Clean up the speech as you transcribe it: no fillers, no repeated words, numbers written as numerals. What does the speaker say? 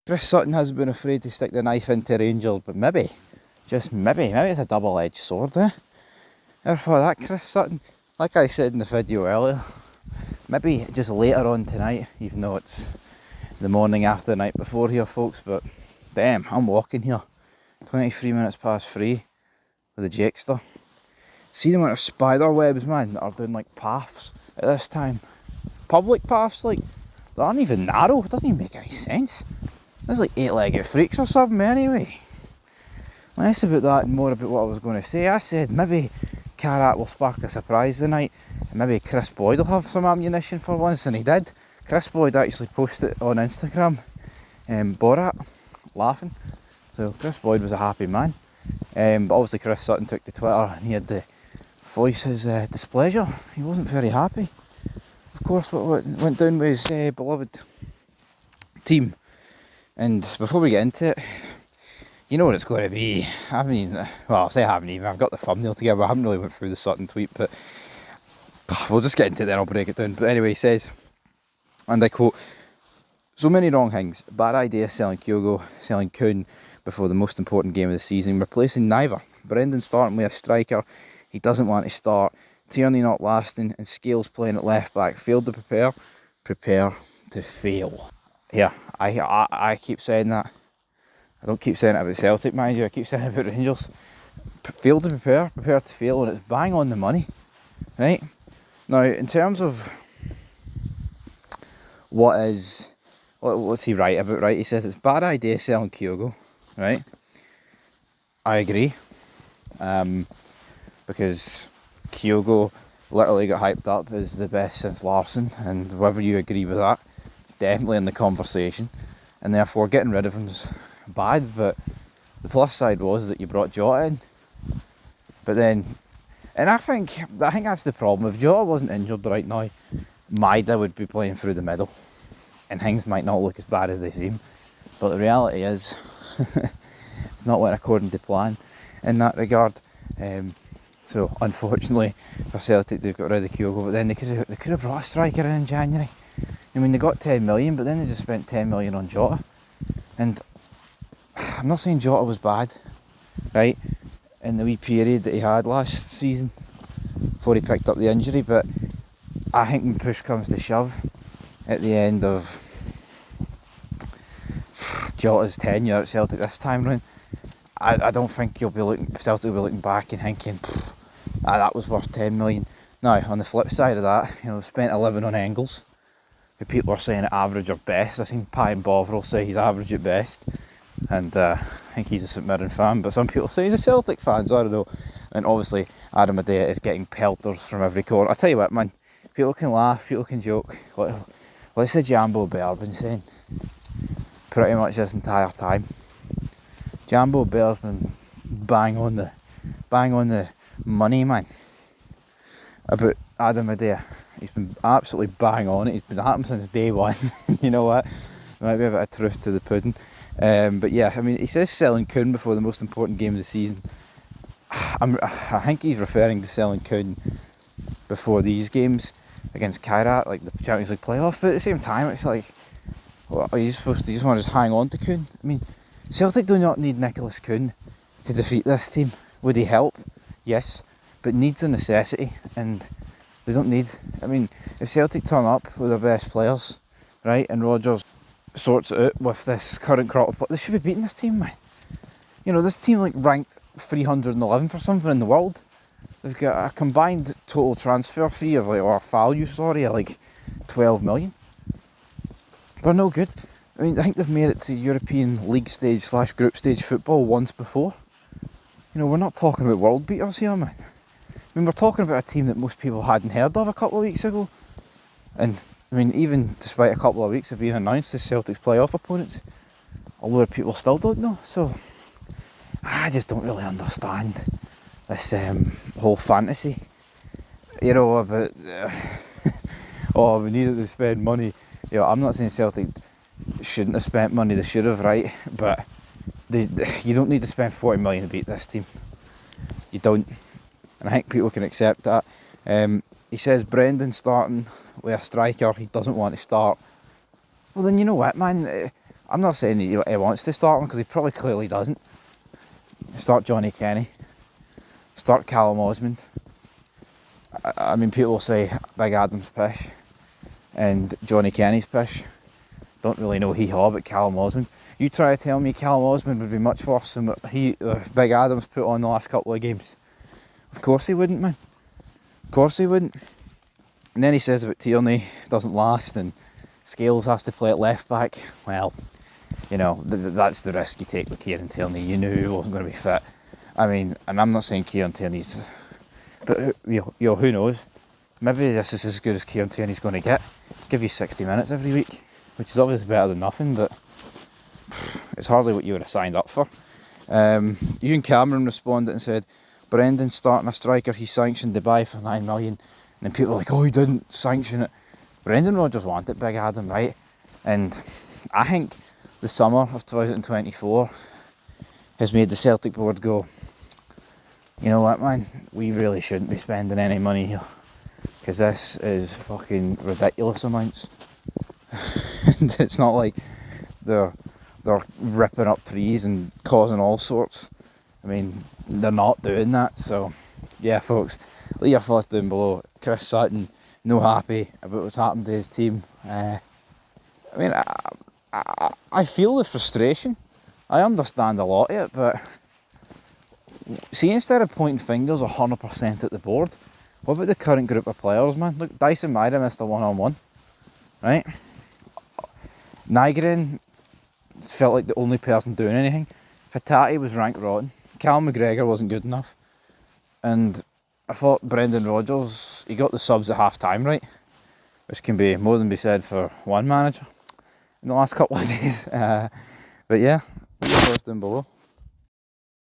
Chris Sutton hasn't been afraid to stick the knife into Rangers, but maybe, just maybe it's a double-edged sword, eh? Ever thought that, Chris Sutton? Like I said in the video earlier, maybe just later on tonight, even though it's the morning after the night before here, folks, but damn, I'm walking here. 23 minutes past 3 with a Jakester. See the amount of spider webs, man, that are doing like paths at this time. Public paths, like, they aren't even narrow. It doesn't even make any sense. There's like 8-legged freaks or something anyway. Less about that and more about what I was going to say. I said maybe Carrat will spark a surprise tonight, and maybe Chris Boyd will have some ammunition for once, and he did. Chris Boyd actually posted on Instagram, Borat, laughing. So Chris Boyd was a happy man. But obviously Chris Sutton took to Twitter and he had to voice his displeasure. He wasn't very happy. Of course, what went down with his beloved team. And before we get into it, you know what it's going to be. I mean, well, I haven't even. I've got the thumbnail together. I haven't really went through the Sutton tweet, but we'll just get into it then. I'll break it down. But anyway, he says, and I quote, "So many wrong things. Bad idea selling Kyogo, selling Kuhn before the most important game of the season, replacing neither. Brendan starting with a striker he doesn't want to start. Tierney not lasting, and Scales playing at left back. Failed to prepare to fail." Yeah, I keep saying that. I don't keep saying it about Celtic, mind you. I keep saying it about Rangers. Failed to prepare to fail, and it's bang on the money, right? Now, in terms of what's he right about, right? He says it's a bad idea selling Kyogo, right? I agree, because Kyogo literally got hyped up as the best since Larsson, and whether you agree with that, it's definitely in the conversation, and therefore getting rid of him's bad. But the plus side was that you brought Jota in, but then, and I think that's the problem. If Jota wasn't injured right now, Maida would be playing through the middle, and things might not look as bad as they seem. But the reality is, it's not went according to plan in that regard. So unfortunately for Celtic, they've got rid of Kyogo, but then they could have brought a striker in January. I mean, they got 10 million, but then they just spent 10 million on Jota. And I'm not saying Jota was bad, right, in the wee period that he had last season before he picked up the injury, but I think when push comes to shove at the end of Jota's tenure at Celtic this time round, I don't think Celtic will be looking back and thinking, that was worth 10 million. Now, on the flip side of that, spent 11 on Engels, who people are saying average or best. I seen Pi and Bovril say he's average at best, and I think he's a St Mirren fan, but some people say he's a Celtic fan, so I don't know. And obviously Adam Adea is getting pelters from every corner. I tell you what, man, people can laugh, people can joke. What's the Jambo Bear been saying pretty much this entire time? Jambo Bear's been bang on the money, man, about Adam Adea. He's been absolutely bang on it. He's been at him since day one. You know what? There might be a bit of truth to the pudding. But yeah, I mean, he says selling Kuhn before the most important game of the season. I think he's referring to selling Kuhn before these games against Kairat, like the Champions League playoff. But at the same time, it's like, what are you supposed to? You just want to just hang on to Kuhn? I mean, Celtic do not need Nicholas Kuhn to defeat this team. Would he help? Yes, but needs a necessity, and they don't need. I mean, if Celtic turn up with their best players, right, and Rodgers sorts it out with this current crop of players, they should be beating this team, man. This team like ranked 311 for something in the world. They've got a combined total transfer fee of like 12 million. They're no good. I mean, I think they've made it to European League stage / group stage football once before. We're not talking about world beaters here, man. I mean, we're talking about a team that most people hadn't heard of a couple of weeks ago. And, I mean, even despite a couple of weeks of being announced as Celtic's playoff opponents, a lot of people still don't know. So, I just don't really understand this whole fantasy, about, oh, we needed to spend money. I'm not saying Celtic shouldn't have spent money, they should have, right? But you don't need to spend 40 million to beat this team. You don't. And I think people can accept that. He says Brendan starting with a striker he doesn't want to start. Well, then you know what, man? I'm not saying he wants to start him, because he probably clearly doesn't. Start Johnny Kenny. Start Callum Osmond. I mean, people will say Big Adam's pish and Johnny Kenny's pish. Don't really know hee-haw about Callum Osmond. You try to tell me Callum Osmond would be much worse than what Big Adam's put on the last couple of games. Of course he wouldn't, man. Of course he wouldn't. And then he says about Tierney doesn't last and Scales has to play at left back. Well, you know, that's the risk you take with Kieran Tierney. You knew he wasn't going to be fit. I mean, and I'm not saying Kieran Tierney's... But, who knows? Maybe this is as good as Kieran Tierney's going to get. Give you 60 minutes every week, which is obviously better than nothing, but it's hardly what you would have signed up for. Ewan Cameron responded and said, Brendan's starting a striker he sanctioned to buy for 9 million. And then people are like, oh, he didn't sanction it. Brendan Rodgers wanted Big Adam, right? And I think the summer of 2024 has made the Celtic board go, you know what, man, we really shouldn't be spending any money here, because this is fucking ridiculous amounts. And it's not like they're ripping up trees and causing all sorts. I mean, they're not doing that. So yeah, folks, leave your thoughts down below. Chris Sutton, no happy about what's happened to his team. I mean, I feel the frustration. I understand a lot of it, but see, instead of pointing fingers 100% at the board, what about the current group of players, man? Look, Dyson Maida missed a one-on-one, right? Nygren felt like the only person doing anything. Hatate was rank rotten. Cal McGregor wasn't good enough. And I thought Brendan Rodgers, he got the subs at half time right, which can be more than be said for one manager in the last couple of days. But yeah, leave your thoughts down below.